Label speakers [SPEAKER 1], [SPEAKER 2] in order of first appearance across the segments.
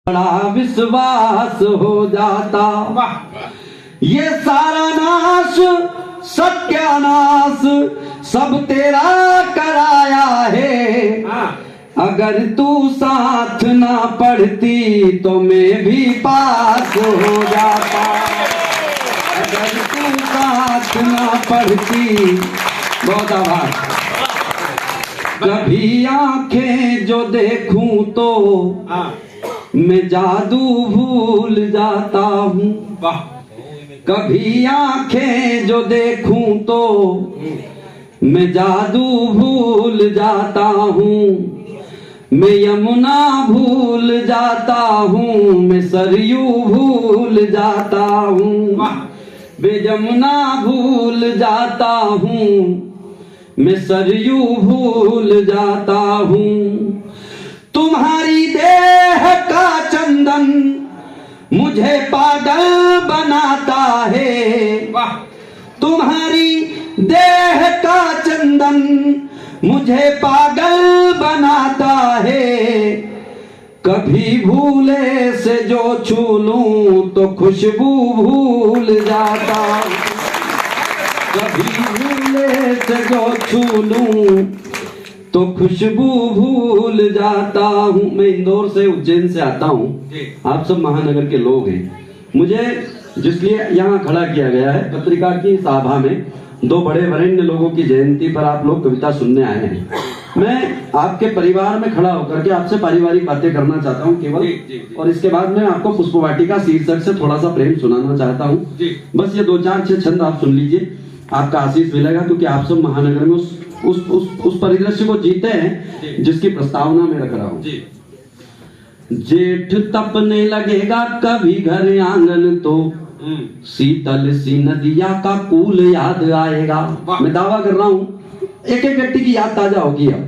[SPEAKER 1] बड़ा विश्वास हो जाता। ये सारा नाश सत्यानाश सब तेरा कराया है। अगर तू साथ ना पढ़ती तो मैं भी पास हो जाता। अगर तू साथ ना पढ़ती। बहुत आभार। कभी आंखें जो देखूं तो मैं जादू भूल जाता हूँ। कभी आंखें जो देखूं तो मैं जादू भूल जाता हूँ। मैं यमुना भूल जाता हूँ, मैं सरयू भूल जाता हूँ। मैं यमुना भूल जाता हूँ, मैं सरयू भूल जाता हूँ। तुम्हारी देह का चंदन मुझे पागल बनाता है। तुम्हारी देह का चंदन मुझे पागल बनाता है। कभी भूले से जो छू लूं तो खुशबू भूल जाता। कभी भूले से जो छू लूं तो खुशबू भूल जाता हूँ। मैं इंदौर से उज्जैन से आता हूँ। आप सब महानगर के लोग हैं। मुझे जिसलिए यहाँ खड़ा किया गया है, पत्रिका की सभा में दो बड़े वरेण्य लोगों की जयंती पर आप लोग कविता सुनने आए हैं। मैं आपके परिवार में खड़ा होकर के आपसे पारिवारिक बातें करना चाहता हूँ केवल, और इसके बाद मैं आपको पुष्पवाटिका शीर्षक से थोड़ा सा प्रेम सुनाना चाहता हूँ। बस ये 2-4-6 छंद आप सुन लीजिए, आपका आशीष मिलेगा, क्योंकि आप सब महानगर में उस परिदृश्य को जीते हैं जिसकी प्रस्तावना में रख रहा हूँ। जेठ तपने लगेगा कभी घर आंगन तो शीतल सी नदिया का कूल याद आएगा। मैं दावा कर रहा हूँ एक एक व्यक्ति की याद ताजा होगी। अब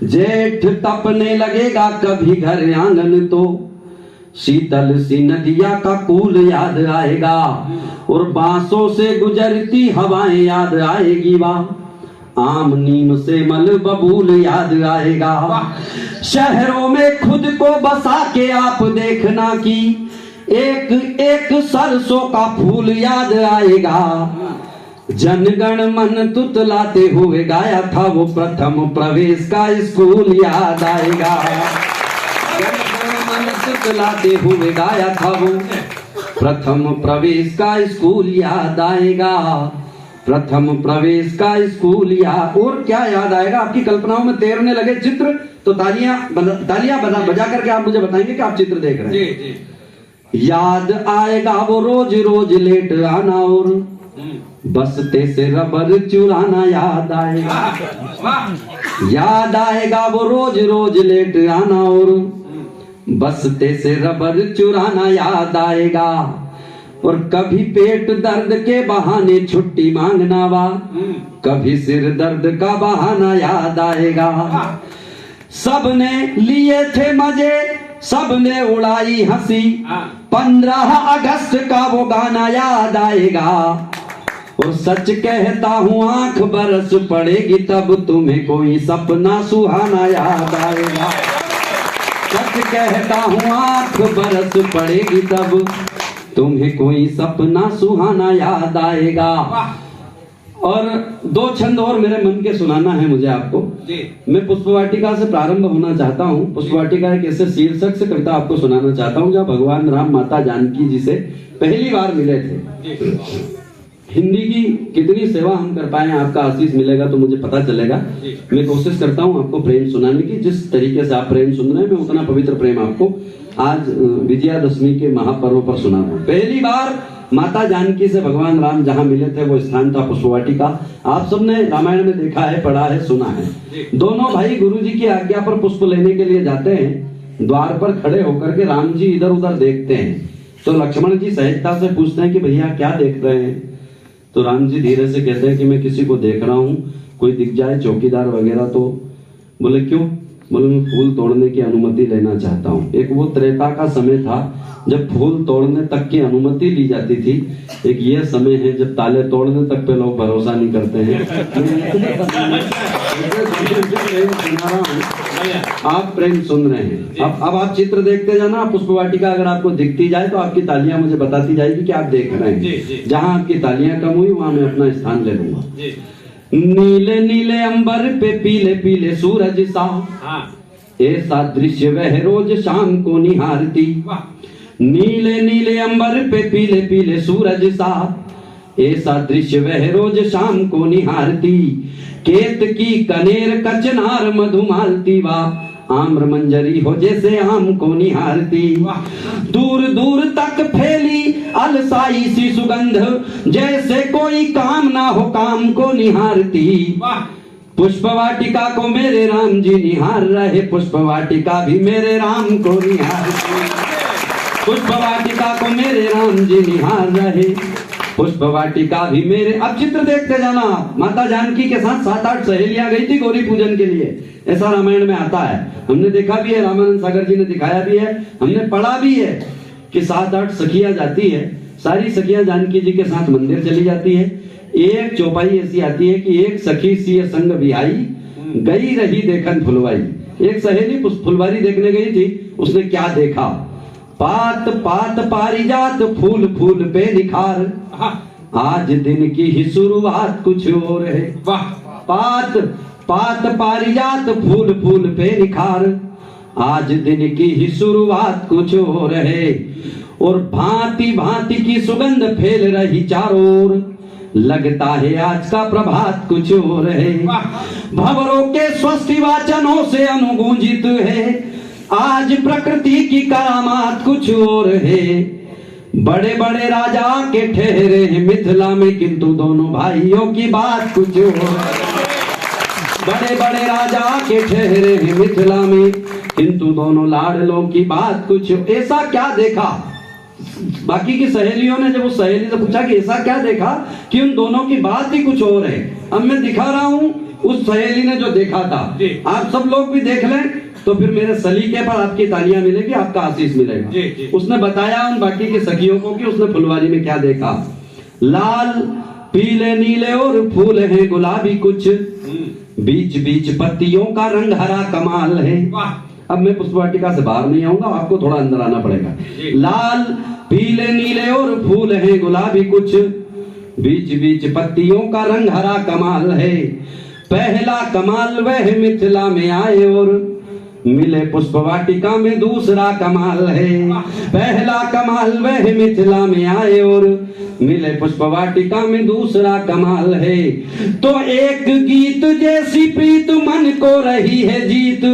[SPEAKER 1] जेठ तपने लगेगा कभी घर आंगन तो शीतल सी नदिया का कूल याद आएगा। और बांसों से गुजरती हवाएं याद आएगी। वाह आम नीम से मल बबूल याद आएगा। शहरों में खुद को बसा के आप देखना कि एक एक सरसों का फूल याद आएगा। जनगण मन तुतलाते हुए गाया था वो प्रथम प्रवेश का स्कूल याद आएगा। जनगण मन तुतलाते हुए गाया था वो प्रथम प्रवेश का स्कूल याद आएगा। प्रथम प्रवेश का स्कूल याद। और क्या याद आएगा? आपकी कल्पनाओं में तैरने लगे चित्र, तो तालियां बजा करके आप मुझे बताएंगे कि आप चित्र देख रहे हैं। जी, जी। याद आएगा वो रोज रोज लेट आना और बसते से रबर चुराना याद आएगा। याद आएगा वो रोज रोज लेट आना और बसते से रबर चुराना याद आएगा। और कभी पेट दर्द के बहाने छुट्टी मांगना वा, कभी सिर दर्द का बहाना याद आएगा। सबने लिए थे मजे, सबने उड़ाई हंसी, 15 अगस्त का वो गाना याद आएगा। और सच कहता हूँ आंख बरस पड़ेगी तब तुम्हें कोई सपना सुहाना याद आएगा। सच कहता हूँ आंख बरस पड़ेगी तब तुम्हें कोई सपना सुहाना याद आएगा। और 2 छंद और मेरे मन के सुनाना है मुझे आपको। मैं पुष्पवाटिका से प्रारंभ होना चाहता हूँ। पुष्पवाटिका एक ऐसे शीर्षक से कविता आपको सुनाना चाहता हूँ जहाँ भगवान राम माता जानकी जी से पहली बार मिले थे। हिंदी की कितनी सेवा हम कर पाए, आपका आशीष मिलेगा तो मुझे पता चलेगा। मैं कोशिश करता हूँ आपको प्रेम सुनाने की। जिस तरीके से आप प्रेम सुन रहे हैं, मैं उतना पवित्र प्रेम आपको आज विजयादशमी के महापर्व पर सुना दूं। पहली बार माता जानकी से भगवान राम जहाँ मिले थे वो स्थान था पुष्पवाटिका। आप सबने रामायण में देखा है, पढ़ा है, सुना है। दोनों भाई गुरुजी की आज्ञा पर पुष्प लेने के लिए जाते हैं। द्वार पर खड़े होकर के राम जी इधर उधर देखते हैं, तो लक्ष्मण जी सहजता से पूछते हैं कि भैया क्या देख रहे हैं? तो राम जी धीरे से कहते हैं कि मैं किसी को देख रहा हूँ, कोई दिख जाए चौकीदार वगैरह तो। बोले क्यों? बोले मैं फूल तोड़ने की अनुमति लेना चाहता हूँ। एक वो त्रेता का समय था जब फूल तोड़ने तक की अनुमति ली जाती थी। एक ये समय है जब ताले तोड़ने तक पे लोग भरोसा नहीं करते हैं। आप प्रेम सुन रहे हैं। अब आप चित्र देखते जाना। पुष्प वाटिका अगर आपको दिखती जाए तो आपकी तालियां मुझे बताती जाएगी कि आप देख रहे हैं। जहां आपकी तालियां कम हुई वहां मैं अपना स्थान ले लूंगा। नीले नीले अंबर पे पीले पीले सूरज सा, ऐसा दृश्य वह रोज शाम को निहारती। नीले नीले अंबर पे पीले पीले सूरज सा, ऐसा दृश्य वह रोज शाम को निहारती। केत की कनेर कचनार मधुमालती वा, आम्र मंजरी हो जैसे आम को निहारती। दूर दूर तक फैली अलसाई सी सुगंध, जैसे कोई काम ना हो काम को निहारती। पुष्प वाटिका को मेरे राम जी निहार रहे, पुष्प वाटिका भी मेरे राम को निहारती। पुष्प वाटिका को मेरे राम जी निहार रहे, पुष्प वाटिका भी मेरे। अब चित्र देखते जाना। माता जानकी के साथ 7-8 सहेलियां गई थी गौरी पूजन के लिए, ऐसा रामायण में आता है। हमने देखा भी है, रामानंद सागर जी ने दिखाया भी है, हमने पढ़ा भी है कि 7-8 सखियां जाती है। सारी सखियां जानकी जी के साथ मंदिर चली जाती है। एक चौपाई ऐसी आती है कि एक सखी सी संग बिहाई, गई रही देखन फुलवाई। एक सहेली फुलवारी देखने गई थी, उसने क्या देखा? पात पात पारिजात फूल फूल पे निखार, आज दिन की ही शुरुआत कुछ और है। पात पात पारिजात फूल फूल पे निखार, आज दिन की ही शुरुआत कुछ और है। और भांति भांति की सुगंध फैल रही चारों ओर, लगता है आज का प्रभात कुछ और है। भंवरों के स्वस्ति वाचनों से अनुगूंजित है, आज प्रकृति की करामात कुछ और है। बड़े बड़े राजा के ठहरे हैं मिथिला में, किंतु दोनों भाइयों की बात कुछ और है। बड़े बड़े राजा के ठहरे हैं मिथिला में, किंतु दोनों लाडलों की बात कुछ। ऐसा क्या देखा? बाकी की सहेलियों ने जब उस सहेली से पूछा कि ऐसा क्या देखा कि उन दोनों की बात ही कुछ और है। अब मैं दिखा रहा हूं उस सहेली ने जो देखा था, आप सब लोग भी देख लें तो फिर मेरे सलीके पर आपकी तालियां मिलेगी, आपका आशीष मिलेगा। उसने बताया उन बाकी के सखियों को कि उसने फुलवारी में क्या देखा। लाल पीले नीले और फूल हैं गुलाबी कुछ, बीच बीच पत्तियों का रंग हरा कमाल है। अब मैं पुष्प वाटिका से बाहर नहीं आऊंगा, आपको थोड़ा अंदर आना पड़ेगा। लाल पीले नीले और फूल हैं गुलाबी कुछ, बीच बीच पत्तियों का रंग हरा कमाल है। पहला कमाल वह मिथिला में आए और मिले पुष्प वाटिका में दूसरा कमाल है। पहला कमाल वह मिथिला में आए और मिले पुष्प वाटिका में दूसरा कमाल है। तो एक गीत जैसी प्रीत मन को रही है जीत,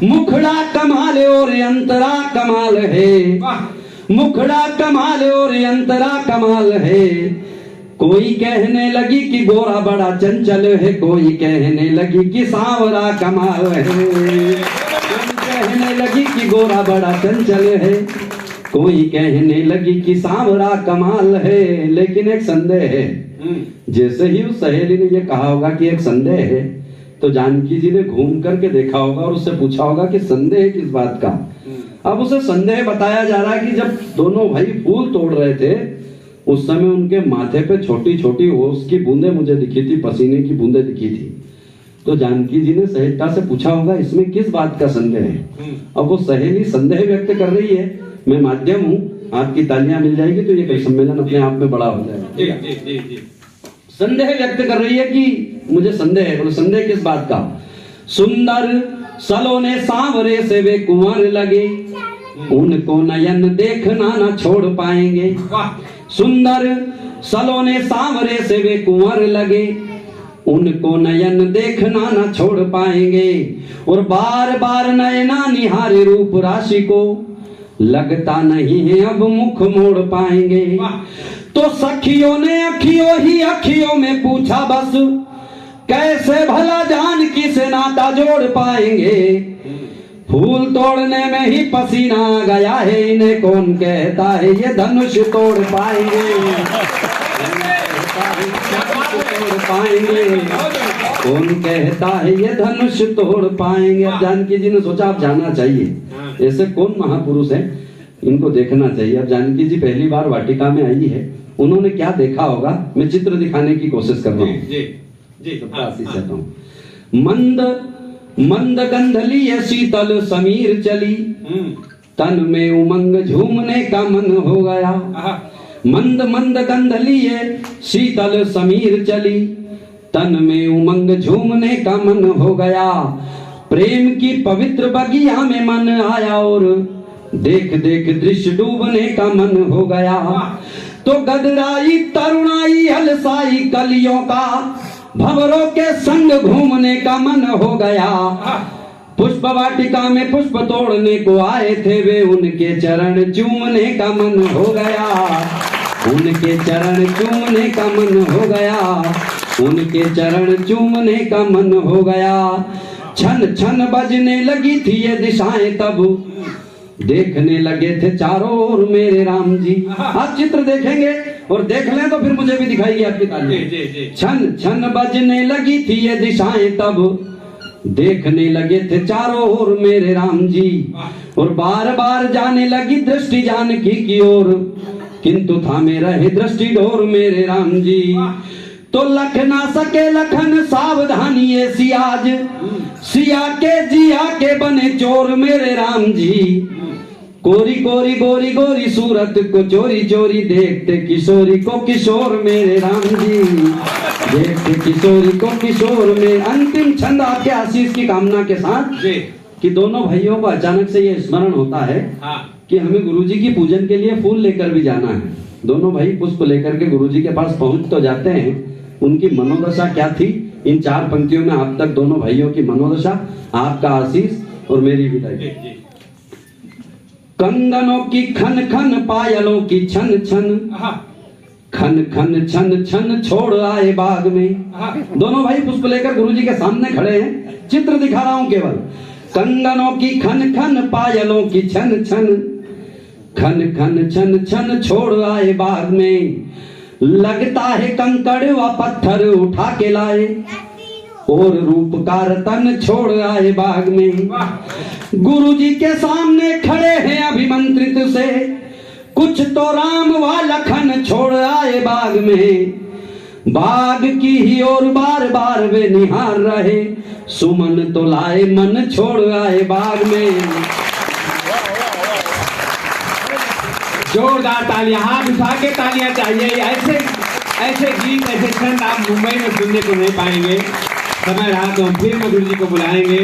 [SPEAKER 1] मुखड़ा कमाल और अंतरा कमाल है। मुखड़ा कमाल और अंतरा कमाल है। कोई कहने लगी कि गोरा बड़ा चंचल है, कोई कहने लगी कि सांवरा कमाल है। कहने लगी कि गोरा बड़ा चंचल है, कोई कहने लगी कि सांवरा कमाल है। लेकिन एक संदेह है। जैसे ही उस सहेली ने ये कहा होगा कि एक संदेह है, तो जानकी जी ने घूम करके देखा होगा और उससे पूछा होगा कि संदेह किस बात का। अब उसे संदेह बताया जा रहा है कि जब दोनों भाई फूल तोड़ रहे थे उस समय उनके माथे पे छोटी छोटी ओस की बूंदें मुझे दिखी थी, पसीने की बूंदें दिखी थी। तो जानकी जी ने सहेलिका से पूछा होगा इसमें किस बात का संदेह है। अब वो सहेली संदेह व्यक्त कर रही है, मैं माध्यम हूँ, आपकी तालियां मिल जाएगी तो ये कई सम्मेलन अपने आप में बड़ा हो जाएगा। संदेह व्यक्त कर रही है कि मुझे संदेह है। बोले संदेह किस बात का? सुंदर सलोने सांवरे से वे कुंवर लगे, उनको नयन देखना न छोड़ पाएंगे। सुंदर सलोने सांवरे से वे कुंवर लगे, उनको नयन देखना न छोड़ पाएंगे। और बार बार नयना निहारे रूप राशि को, लगता नहीं है अब मुख मोड़ पाएंगे। तो सखियों ने अखियों ही अखियों में पूछा बस, कैसे भला जानकी से नाता जोड़ पाएंगे। फूल तोड़ने में ही पसीना आ गया है, इन्हें कौन कहता है ये धनुष तोड़ पाएंगे। कौन कहता है ये धनुष तोड़ पाएंगे। अब जानकी जी ने सोचा अब जाना चाहिए, ऐसे कौन महापुरुष है, इनको देखना चाहिए। अब जानकी जी पहली बार वाटिका में आई है, उन्होंने क्या देखा होगा मैं चित्र दिखाने की कोशिश कर रहा हूँ। मंद मंद गंध लिए शीतल समीर चली, तन में उमंग झूमने का मन हो गया। मंद मंद गंध लिए शीतल समीर चली, तन में उमंग झूमने का मन हो गया। प्रेम की पवित्र बगिया में मन आया और देख देख दृश्य डूबने का मन हो गया। तो गदराई तरुणाई हलसाई कलियों का, भंवरों के संग घूमने का मन हो गया। पुष्प वाटिका में पुष्प तोड़ने को आए थे वे, उनके चरण चूमने का मन हो गया। उनके चरण चूमने का मन हो गया, उनके चरण चूमने का मन हो गया। छन छन बजने लगी थी ये दिशाएं, तब देखने लगे थे चारों ओर मेरे राम जी। आप चित्र देखेंगे और देख लें तो फिर मुझे भी दिखाएगी आपकी ताली। छन छन बजने लगी थी ये दिशाएं, तब देखने लगे थे चारों ओर मेरे राम जी। और बार बार जाने लगी दृष्टि जानकी की ओर, किंतु थामे रहे दृष्टि डोर मेरे राम जी। तो लख ना सके लखन सावधानी ये सियाज, सिया के जिया के बने चोर मेरे राम जी। कोरी कोरी गोरी गोरी सूरत को चोरी चोरी देखते किशोरी को किशोर मेरे राम जी। देखते किशोरी को किशोर में। अंतिम छंद आपके आशीष की कामना के साथ कि दोनों भाइयों को अचानक से ये स्मरण होता है कि हमें गुरुजी की पूजन के लिए फूल लेकर भी जाना है। दोनों भाई पुष्प लेकर के गुरुजी के पास पहुंच तो जाते हैं। उनकी मनोदशा क्या थी, इन 4 पंक्तियों में आप तक दोनों भाइयों की मनोदशा, आपका आशीष और मेरी विदाई। कंगनों की खन खन, पायलों की छन छन, खन खन छन छन छोड़ आए बाग में। दोनों भाई पुष्प लेकर गुरुजी के सामने खड़े हैं, चित्र दिखा रहा हूं केवल। कंगनों की खन खन, पायलों की छन छन, खन खन छन छन छोड़ आए बाग में। लगता है कंकड़ व पत्थर उठा के लाए, और रूप का रतन छोड़ आए बाग में। गुरुजी के सामने खड़े हैं अभिमंत्रित से, कुछ तो राम व लखन छोड़ आए बाग में। बाग की ही ओर बार बार वे निहार रहे, सुमन तो लाए मन छोड़ आए बाग में।
[SPEAKER 2] जोरदार तालियां, हाथ उठा के तालियां चाहिए। ऐसे गीत, ऐसे छंद आप मुंबई में सुनने को नहीं पाएंगे। समय रहा तो हम फिर गुरुजी को बुलाएंगे।